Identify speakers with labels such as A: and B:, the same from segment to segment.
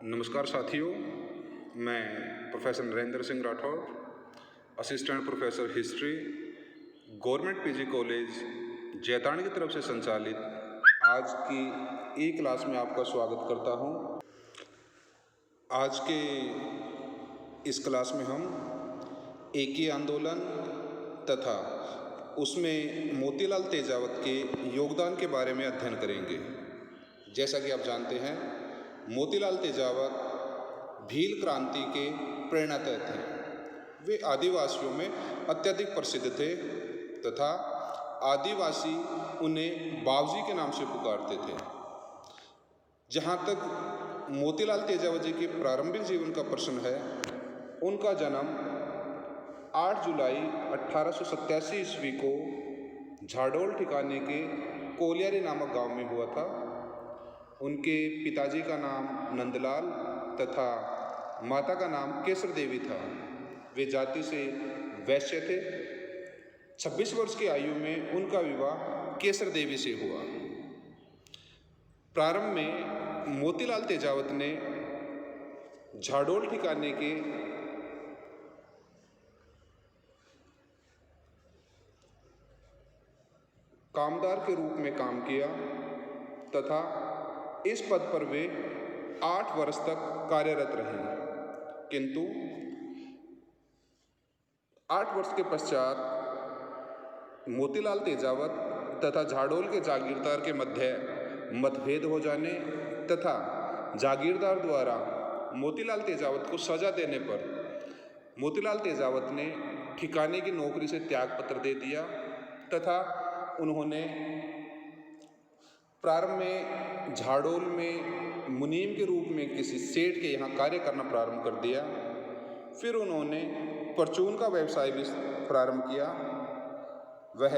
A: नमस्कार साथियों, मैं professor Narendra Singh Rathore, assistant professor history, government PG college Jaitaran की तरफ से संचालित आज की ई क्लास में आपका स्वागत करता हूं। आज के इस क्लास में हम एकी आंदोलन तथा उसमें मोतीलाल तेजावत के योगदान के बारे में अध्ययन करेंगे। जैसा कि आप जानते हैं, मोतीलाल तेजावत भील क्रांति के प्रेरणादाता थे। वे आदिवासियों में अत्यधिक प्रसिद्ध थे तथा आदिवासी उन्हें बाबूजी के नाम से पुकारते थे। जहाँ तक मोतीलाल तेजावत जी के प्रारंभिक जीवन का प्रश्न है, उनका जन्म 8 जुलाई 1887 ईस्वी को झाडोल ठिकाने के कोलियारी नामक गांव में हुआ था। उनके पिताजी का नाम नंदलाल तथा माता का नाम केसर देवी था। वे जाति से वैश्य थे। 26 वर्ष की आयु में उनका विवाह केसर देवी से हुआ। प्रारंभ में मोतीलाल तेजावत ने झाडोल ठिकाने के कामदार के रूप में काम किया तथा इस पद पर वे 8 वर्ष तक कार्यरत रहे, किंतु 8 वर्ष के पश्चात मोतीलाल तेजावत तथा झाडोल के जागीरदार के मध्य मतभेद हो जाने तथा जागीरदार द्वारा मोतीलाल तेजावत को सजा देने पर मोतीलाल तेजावत ने ठिकाने की नौकरी से त्यागपत्र दे दिया तथा उन्होंने प्रारंभ में झाडोल में मुनीम के रूप में किसी सेठ के यहाँ कार्य करना प्रारंभ कर दिया। फिर उन्होंने परचून का व्यवसाय भी प्रारंभ किया। वह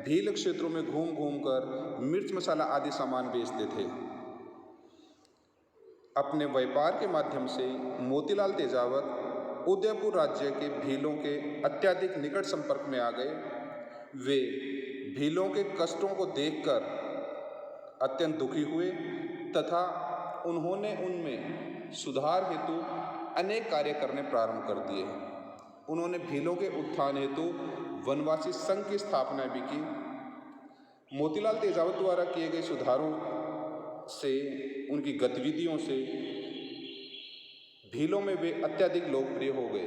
A: भील क्षेत्रों में घूम घूम कर मिर्च मसाला आदि सामान बेचते थे। अपने व्यापार के माध्यम से मोतीलाल तेजावत उदयपुर राज्य के भीलों के अत्यधिक निकट संपर्क में आ गए। वे भीलों के कष्टों को देखकर अत्यंत दुखी हुए तथा उन्होंने उनमें सुधार हेतु अनेक कार्य करने प्रारंभ कर दिए। उन्होंने भीलों के उत्थान हेतु वनवासी संघ की स्थापना भी की। मोतीलाल तेजावत द्वारा किए गए सुधारों से, उनकी गतिविधियों से भीलों में वे अत्यधिक लोकप्रिय हो गए।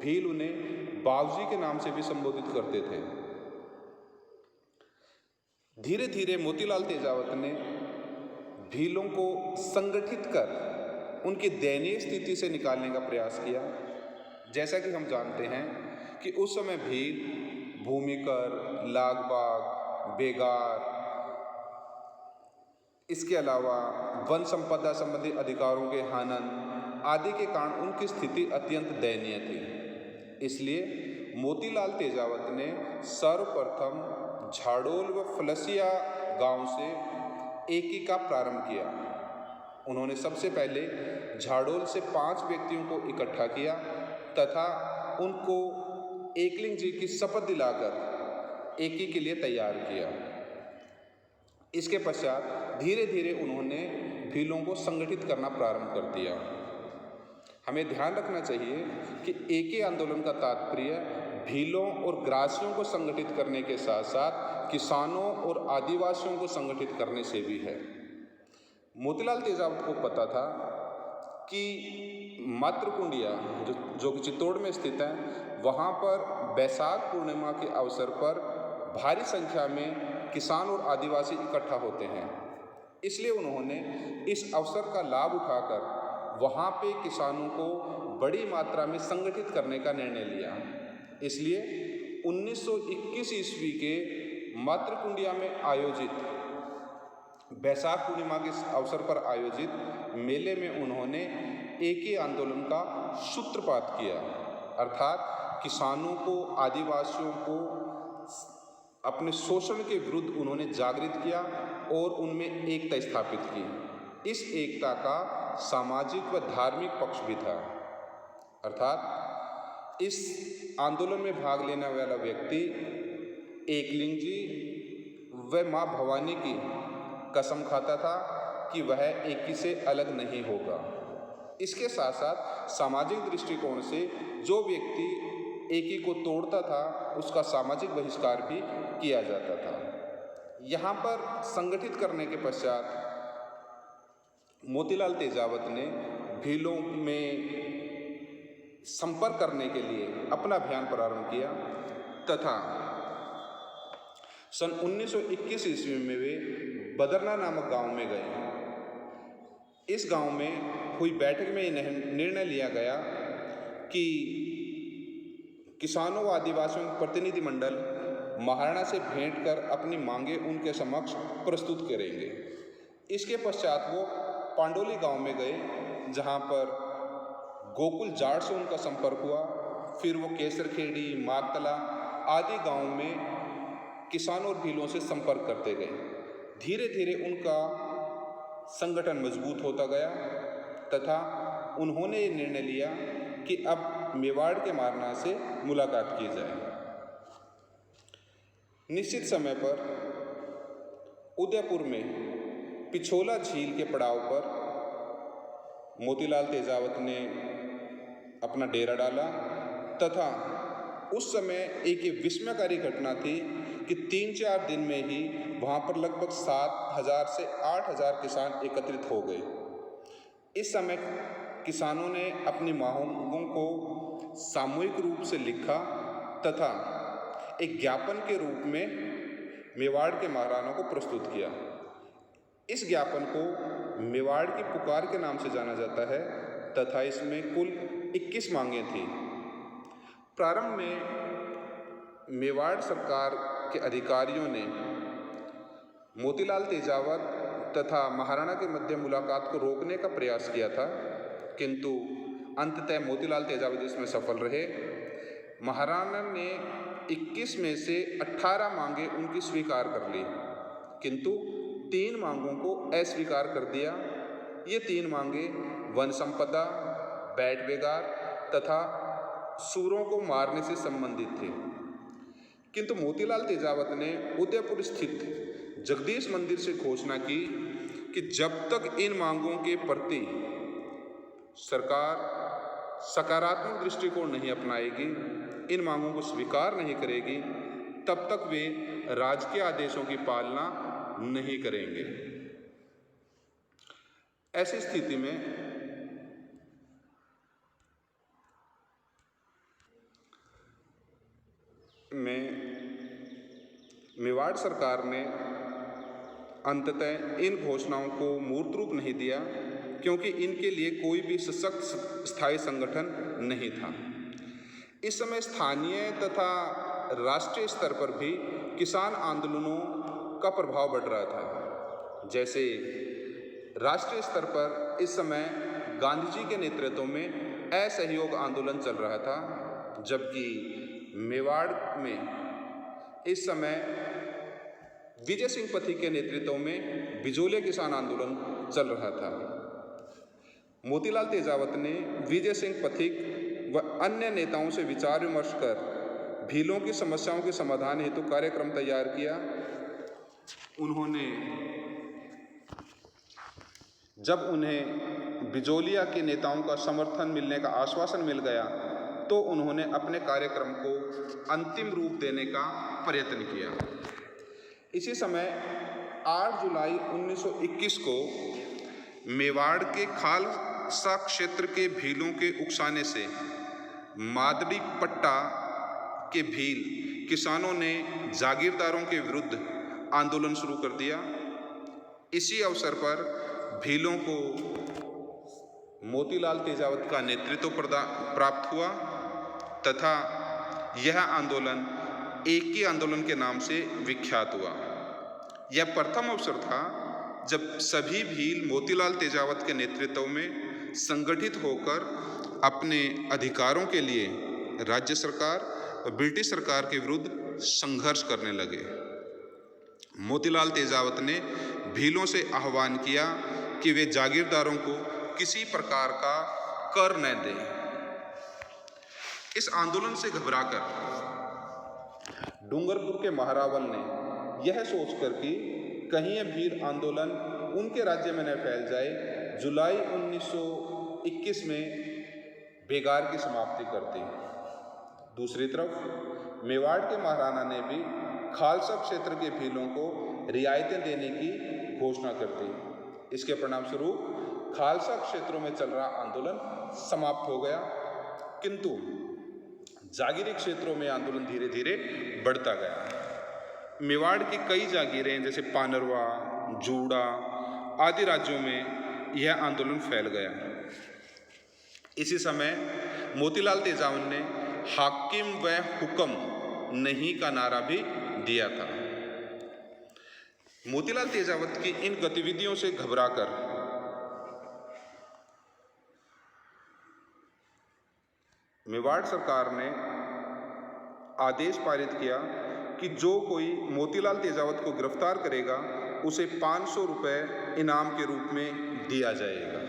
A: भील उन्हें बाबूजी के नाम से भी संबोधित करते थे। धीरे धीरे मोतीलाल तेजावत ने भीलों को संगठित कर उनकी दयनीय स्थिति से निकालने का प्रयास किया। जैसा कि हम जानते हैं कि उस समय भील भूमिकर, लागबाग, बेगार, इसके अलावा वन संपदा संबंधी अधिकारों के हनन आदि के कारण उनकी स्थिति अत्यंत दयनीय थी। इसलिए मोतीलाल तेजावत ने सर्वप्रथम झाडोल व फलसिया गांव से एकी का प्रारंभ किया। उन्होंने सबसे पहले झाडोल से 5 व्यक्तियों को इकट्ठा किया तथा उनको एकलिंग जी की शपथ दिलाकर एकी के लिए तैयार किया। इसके पश्चात धीरे धीरे उन्होंने भीलों को संगठित करना प्रारंभ कर दिया। हमें ध्यान रखना चाहिए कि एकी आंदोलन का तात्पर्य भीलों और ग्रासियों को संगठित करने के साथ साथ किसानों और आदिवासियों को संगठित करने से भी है। मोतीलाल तेजावत को पता था कि मातृकुंडिया जो कि चित्तौड़ में स्थित है, वहाँ पर बैसाख पूर्णिमा के अवसर पर भारी संख्या में किसान और आदिवासी इकट्ठा होते हैं। इसलिए उन्होंने इस अवसर का लाभ उठाकर वहाँ पे किसानों को बड़ी मात्रा में संगठित करने का निर्णय लिया। इसलिए 1921 ईस्वी के मातृकुंडिया में आयोजित बैसाख पूर्णिमा के अवसर पर आयोजित मेले में उन्होंने एकी आंदोलन का सूत्रपात किया, अर्थात किसानों को, आदिवासियों को अपने शोषण के विरुद्ध उन्होंने जागृत किया और उनमें एकता स्थापित की। इस एकता का सामाजिक व धार्मिक पक्ष भी था, अर्थात इस आंदोलन में भाग लेने वाला व्यक्ति एकलिंग जी व माँ भवानी की कसम खाता था कि वह एकी से अलग नहीं होगा। इसके साथ साथ सामाजिक दृष्टिकोण से जो व्यक्ति एकी को तोड़ता था उसका सामाजिक बहिष्कार भी किया जाता था। यहाँ पर संगठित करने के पश्चात मोतीलाल तेजावत ने भीलों में संपर्क करने के लिए अपना अभियान प्रारंभ किया तथा सन 1921 ईस्वी में वे बदरना नामक गांव में गए। इस गांव में हुई बैठक में निर्णय लिया गया कि किसानों व आदिवासियों के प्रतिनिधिमंडल महाराणा से भेंट कर अपनी मांगे उनके समक्ष प्रस्तुत करेंगे। इसके पश्चात वो पांडोली गांव में गए, जहां पर गोकुल जाट से उनका संपर्क हुआ। फिर वो केसरखेड़ी, मागतला आदि गांव में किसानों और भीलों से संपर्क करते गए। धीरे धीरे उनका संगठन मजबूत होता गया तथा उन्होंने ये निर्णय लिया कि अब मेवाड़ के महाराणा से मुलाकात की जाए। निश्चित समय पर उदयपुर में पिछोला झील के पड़ाव पर मोतीलाल तेजावत ने अपना डेरा डाला तथा उस समय एक विस्मयकारी घटना थी कि 3-4 दिन में ही वहाँ पर लगभग 7,000 से 8,000 किसान एकत्रित हो गए। इस समय किसानों ने अपनी मांगों को सामूहिक रूप से लिखा तथा एक ज्ञापन के रूप में मेवाड़ के महाराणा को प्रस्तुत किया। इस ज्ञापन को मेवाड़ की पुकार के नाम से जाना जाता है तथा इसमें कुल 21 मांगें थीं। प्रारंभ में मेवाड़ सरकार के अधिकारियों ने मोतीलाल तेजावत तथा महाराणा के मध्य मुलाकात को रोकने का प्रयास किया था, किंतु अंततः मोतीलाल तेजावत इसमें सफल रहे। महाराणा ने 21 में से 18 मांगें उनकी स्वीकार कर ली, किंतु 3 मांगों को अस्वीकार कर दिया। ये 3 मांगें वन संपदा, बैट बेगार तथा सूरों को मारने से संबंधित थी। किंतु मोतीलाल तेजावत ने उदयपुर स्थित जगदीश मंदिर से घोषणा की कि जब तक इन मांगों के प्रति सरकार सकारात्मक दृष्टिकोण नहीं अपनाएगी, इन मांगों को स्वीकार नहीं करेगी, तब तक वे राजकीय आदेशों की पालना नहीं करेंगे। ऐसी स्थिति में मेवाड़ सरकार ने अंततः इन घोषणाओं को मूर्त रूप नहीं दिया, क्योंकि इनके लिए कोई भी सशक्त स्थायी संगठन नहीं था। इस समय स्थानीय तथा राष्ट्रीय स्तर पर भी किसान आंदोलनों का प्रभाव बढ़ रहा था। जैसे राष्ट्रीय स्तर पर इस समय गांधी जी के नेतृत्व में असहयोग आंदोलन चल रहा था, जबकि मेवाड़ में इस समय विजय सिंह पथिक के नेतृत्व में बिजोलिया किसान आंदोलन चल रहा था। मोतीलाल तेजावत ने विजय सिंह पथिक व अन्य नेताओं से विचार विमर्श कर भीलों की समस्याओं के समाधान हेतु कार्यक्रम तैयार किया। उन्होंने जब उन्हें बिजोलिया के नेताओं का समर्थन मिलने का आश्वासन मिल गया तो उन्होंने अपने कार्यक्रम को अंतिम रूप देने का प्रयत्न किया। इसी समय 8 जुलाई 1921 को मेवाड़ के खालसा क्षेत्र के भीलों के उकसाने से मादड़ी पट्टा के भील किसानों ने जागीरदारों के विरुद्ध आंदोलन शुरू कर दिया। इसी अवसर पर भीलों को मोतीलाल तेजावत का नेतृत्व प्राप्त हुआ तथा यह आंदोलन एकी आंदोलन के नाम से विख्यात हुआ। यह प्रथम अवसर था जब सभी भील मोतीलाल तेजावत के नेतृत्व में संगठित होकर अपने अधिकारों के लिए राज्य सरकार और ब्रिटिश सरकार के विरुद्ध संघर्ष करने लगे। मोतीलाल तेजावत ने भीलों से आह्वान किया कि वे जागीरदारों को किसी प्रकार का कर न दें। इस आंदोलन से घबराकर डूंगरपुर के महारावल ने यह सोचकर कि कहीं यह भील आंदोलन उनके राज्य में न फैल जाए, जुलाई 1921 में बेगार की समाप्ति कर दी। दूसरी तरफ मेवाड़ के महाराणा ने भी खालसा क्षेत्र के भीलों को रियायतें देने की घोषणा कर दी। इसके परिणाम स्वरूप खालसा क्षेत्रों में चल रहा आंदोलन समाप्त हो गया, किंतु जागीरी क्षेत्रों में आंदोलन धीरे धीरे बढ़ता गया। मेवाड़ की कई जागीरें जैसे पानरवा, जूड़ा आदि राज्यों में यह आंदोलन फैल गया। इसी समय मोतीलाल तेजावन ने हाकिम व हुक्म नहीं का नारा भी दिया था। मोतीलाल तेजावत की इन गतिविधियों से घबराकर मेवाड़ सरकार ने आदेश पारित किया कि जो कोई मोतीलाल तेजावत को गिरफ्तार करेगा उसे 500 रुपये इनाम के रूप में दिया जाएगा।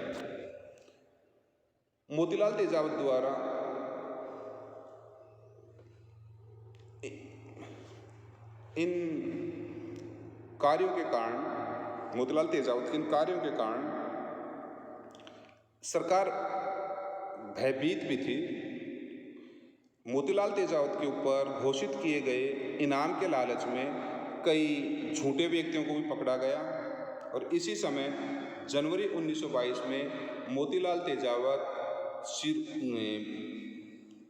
A: मोतीलाल तेजावत द्वारा इन कार्यों के कारण, मोतीलाल तेजावत के इन कार्यों के कारण सरकार भयभीत भी थी। मोतीलाल तेजावत के ऊपर घोषित किए गए इनाम के लालच में कई झूठे व्यक्तियों को भी पकड़ा गया और इसी समय जनवरी 1922 में मोतीलाल तेजावत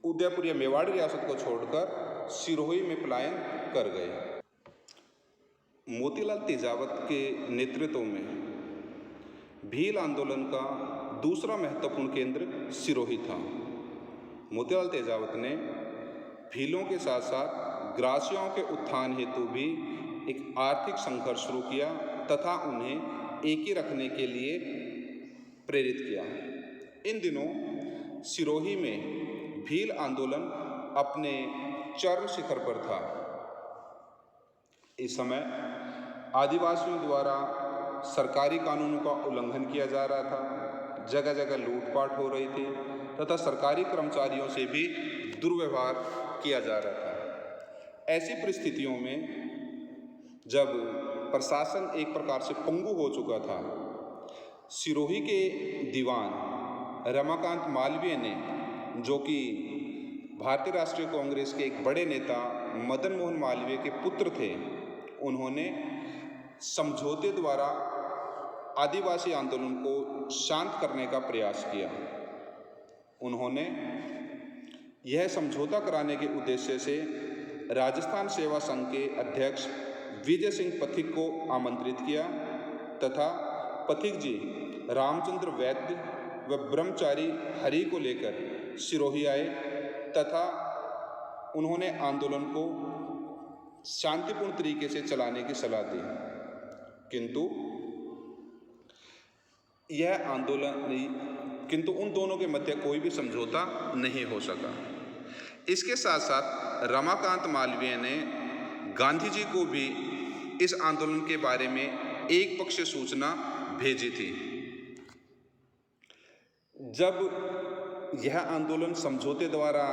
A: उदयपुर या मेवाड़ रियासत को छोड़कर सिरोही में पलायन कर गए। मोतीलाल तेजावत के नेतृत्व में भील आंदोलन का दूसरा महत्वपूर्ण केंद्र सिरोही था। मोतीलाल तेजावत ने भीलों के साथ साथ ग्रासियों के उत्थान हेतु भी एक आर्थिक संघर्ष शुरू किया तथा उन्हें एकी रखने के लिए प्रेरित किया। इन दिनों सिरोही में भील आंदोलन अपने चरम शिखर पर था। इस समय आदिवासियों द्वारा सरकारी कानूनों का उल्लंघन किया जा रहा था, जगह जगह लूटपाट हो रही थी तथा सरकारी कर्मचारियों से भी दुर्व्यवहार किया जा रहा था। ऐसी परिस्थितियों में जब प्रशासन एक प्रकार से पंगु हो चुका था, सिरोही के दीवान रमाकांत मालवीय ने, जो कि भारतीय राष्ट्रीय कांग्रेस के एक बड़े नेता मदन मोहन मालवीय के पुत्र थे, उन्होंने समझौते द्वारा आदिवासी आंदोलन को शांत करने का प्रयास किया। उन्होंने यह समझौता कराने के उद्देश्य से राजस्थान सेवा संघ के अध्यक्ष विजय सिंह पथिक को आमंत्रित किया तथा पथिक जी रामचंद्र वैद्य व ब्रह्मचारी हरि को लेकर सिरोही आए तथा उन्होंने आंदोलन को शांतिपूर्ण तरीके से चलाने की सलाह दी, किंतु उन दोनों के मध्य कोई भी समझौता नहीं हो सका। इसके साथ साथ रमाकांत मालवीय ने गांधी जी को भी इस आंदोलन के बारे में एक पक्षीय सूचना भेजी थी। जब यह आंदोलन समझौते द्वारा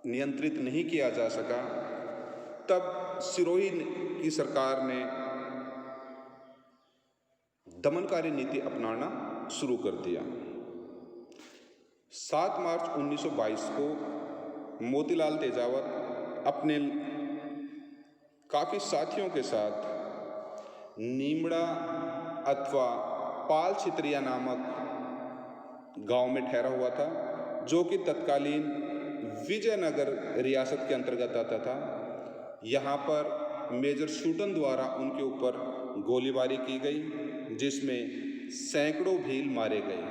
A: नियंत्रित नहीं किया जा सका, तब सिरोही की सरकार ने दमनकारी नीति अपनाना शुरू कर दिया। 7 मार्च 1922 को मोतीलाल तेजावत अपने काफ़ी साथियों के साथ नीमड़ा अथवा पाल छित्रिया नामक गांव में ठहरा हुआ था, जो कि तत्कालीन विजयनगर रियासत के अंतर्गत आता था। यहाँ पर मेजर शूटन द्वारा उनके ऊपर गोलीबारी की गई, जिसमें सैकड़ों भील मारे गए।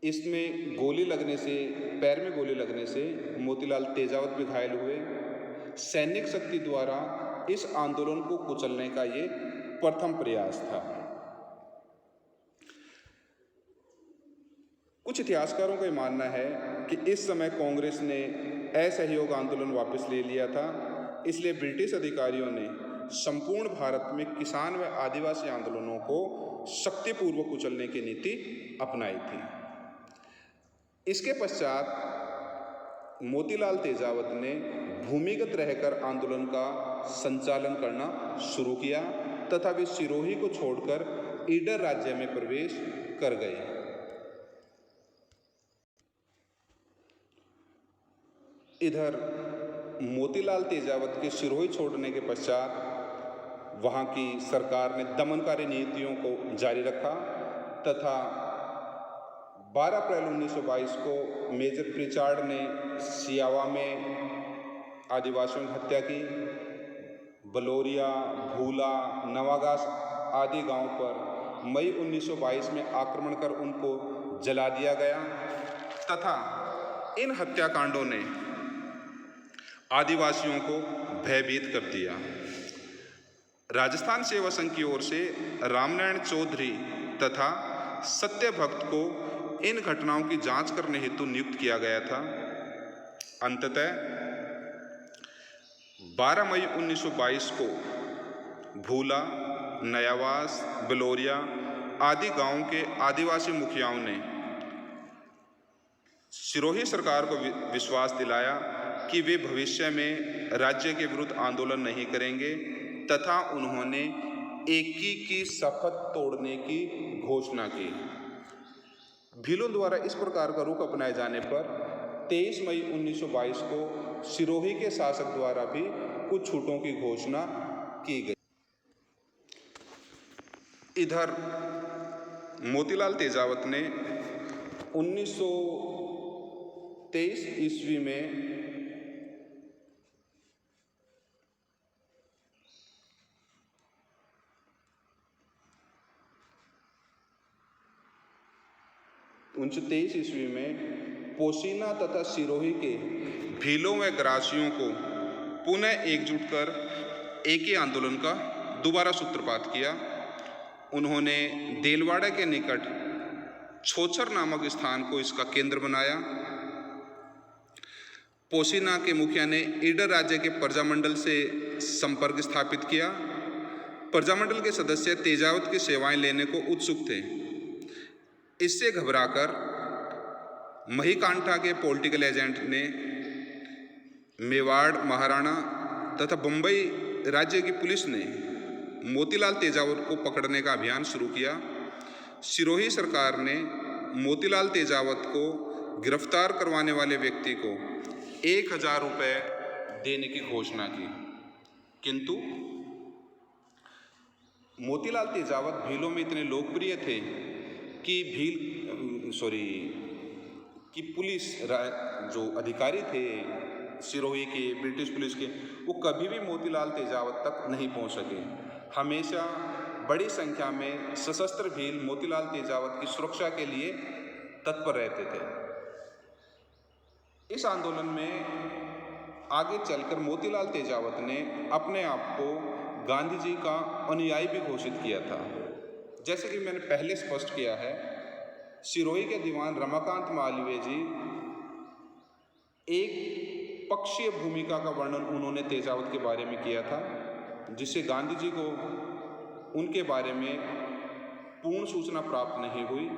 A: इसमें गोली लगने से, पैर में गोली लगने से मोतीलाल तेजावत भी घायल हुए। सैनिक शक्ति द्वारा इस आंदोलन को कुचलने का ये प्रथम प्रयास था। कुछ इतिहासकारों का मानना है कि इस समय कांग्रेस ने असहयोग आंदोलन वापस ले लिया था, इसलिए ब्रिटिश अधिकारियों ने संपूर्ण भारत में किसान व आदिवासी आंदोलनों को शक्तिपूर्वक कुचलने की नीति अपनाई थी। इसके पश्चात मोतीलाल तेजावत ने भूमिगत रहकर आंदोलन का संचालन करना शुरू किया तथा वे सिरोही को छोड़कर ईडर राज्य में प्रवेश कर गए। इधर मोतीलाल तेजावत के सिरोही छोड़ने के पश्चात वहाँ की सरकार ने दमनकारी नीतियों को जारी रखा तथा 12 अप्रैल 1922 को मेजर प्रिचार्ड ने सियावा में आदिवासियों की हत्या की। बलोरिया, भूला, नवागास आदि गांव पर मई 1922 में आक्रमण कर उनको जला दिया गया तथा इन हत्याकांडों ने आदिवासियों को भयभीत कर दिया। राजस्थान सेवा संघ की ओर से रामनारायण चौधरी तथा सत्यभक्त को इन घटनाओं की जांच करने हेतु नियुक्त किया गया था। अंततः 12 मई 1922 को भूला, नयावास, बलोरिया आदि गांवों के आदिवासी मुखियाओं ने सिरोही सरकार को विश्वास दिलाया कि वे भविष्य में राज्य के विरुद्ध आंदोलन नहीं करेंगे तथा उन्होंने एकी की शपथ तोड़ने की घोषणा की। भीलों द्वारा इस प्रकार का रुख अपनाए जाने पर 23 मई 1922 को सिरोही के शासक द्वारा भी कुछ छूटों की घोषणा की गई। इधर मोतीलाल तेजावत ने 1923 ईस्वी में पोशीना तथा सिरोही के भीलों व ग्रासियों को पुनः एकजुट कर एकी आंदोलन का दोबारा सूत्रपात किया। उन्होंने देलवाड़ा के निकट छोछर नामक स्थान को इसका केंद्र बनाया। पोशीना के मुखिया ने ईडर राज्य के प्रजामंडल से संपर्क स्थापित किया। प्रजामंडल के सदस्य तेजावत की सेवाएं लेने को उत्सुक थे। इससे घबराकर महिकांठा के पॉलिटिकल एजेंट ने मेवाड़ महाराणा तथा बंबई राज्य की पुलिस ने मोतीलाल तेजावत को पकड़ने का अभियान शुरू किया। सिरोही सरकार ने मोतीलाल तेजावत को गिरफ्तार करवाने वाले व्यक्ति को 1000 रुपये देने की घोषणा की, किंतु मोतीलाल तेजावत भीलों में इतने लोकप्रिय थे कि पुलिस जो अधिकारी थे सिरोही के, ब्रिटिश पुलिस के, वो कभी भी मोतीलाल तेजावत तक नहीं पहुंच सके। हमेशा बड़ी संख्या में सशस्त्र भील मोतीलाल तेजावत की सुरक्षा के लिए तत्पर रहते थे। इस आंदोलन में आगे चलकर मोतीलाल तेजावत ने अपने आप को गांधी जी का अनुयायी भी घोषित किया था। जैसे कि मैंने पहले स्पष्ट किया है, सिरोही के दीवान रमाकांत मालवीय जी एक पक्षीय भूमिका का वर्णन उन्होंने तेजावत के बारे में किया था, जिससे गांधी जी को उनके बारे में पूर्ण सूचना प्राप्त नहीं हुई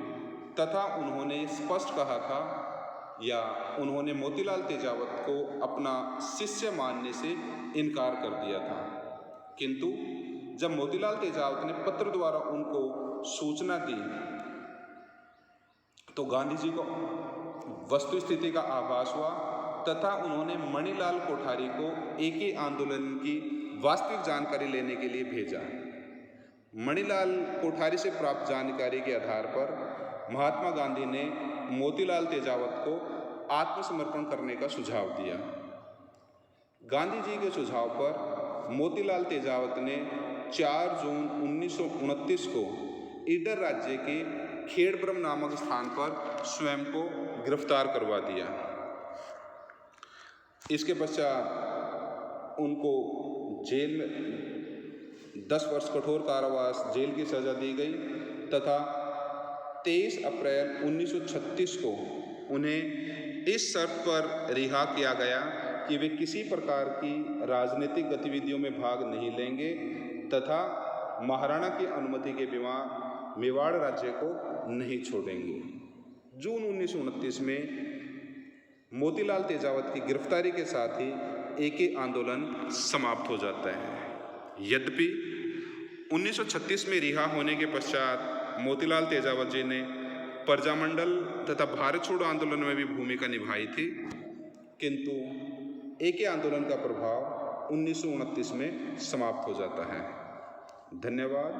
A: तथा उन्होंने स्पष्ट कहा था या उन्होंने मोतीलाल तेजावत को अपना शिष्य मानने से इनकार कर दिया था। किंतु जब मोतीलाल तेजावत ने पत्र द्वारा उनको सूचना दी तो गांधी जी को वस्तु स्थिति का आभास हुआ तथा उन्होंने मणिलाल कोठारी को एकी आंदोलन की वास्तविक जानकारी लेने के लिए भेजा। मणिलाल कोठारी से प्राप्त जानकारी के आधार पर महात्मा गांधी ने मोतीलाल तेजावत को आत्मसमर्पण करने का सुझाव दिया। गांधी जी के सुझाव पर मोतीलाल तेजावत ने 4 जून 1929 को ईडर राज्य के खेड़ब्रह्म नामक स्थान पर स्वयं को गिरफ्तार करवा दिया। इसके पश्चात उनको जेल में 10 वर्ष कठोर कारावास जेल की सजा दी गई तथा 23 अप्रैल 1936 को उन्हें इस शर्त पर रिहा किया गया कि वे किसी प्रकार की राजनीतिक गतिविधियों में भाग नहीं लेंगे तथा महाराणा की अनुमति के बिना मेवाड़ राज्य को नहीं छोड़ेंगे। जून 1929 में मोतीलाल तेजावत की गिरफ्तारी के साथ ही एकी आंदोलन समाप्त हो जाता है। यद्यपि 1936 में रिहा होने के पश्चात मोतीलाल तेजावत जी ने प्रजामंडल तथा भारत छोड़ो आंदोलन में भी भूमिका निभाई थी, किंतु एके आंदोलन का प्रभाव 1929 में समाप्त हो जाता है। धन्यवाद।